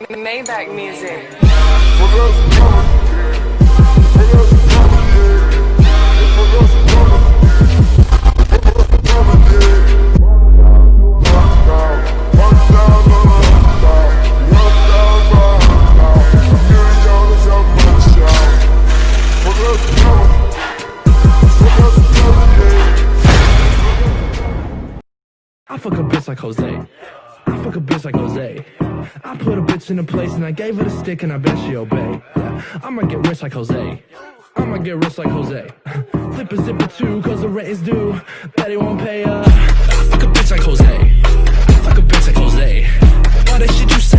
Maybach music. I fuck a bitch like Jose. I fuck a bitch like Jose. I put a bitch in a place and I gave her the stick and I bet she obey. Yeah, I might get rich like Jose. I might get rich like Jose. Flip a zipper too, cause the rent is due. Bet he won't pay I fuck a bitch like Jose. I fuck a bitch like Jose. Why the shit you say?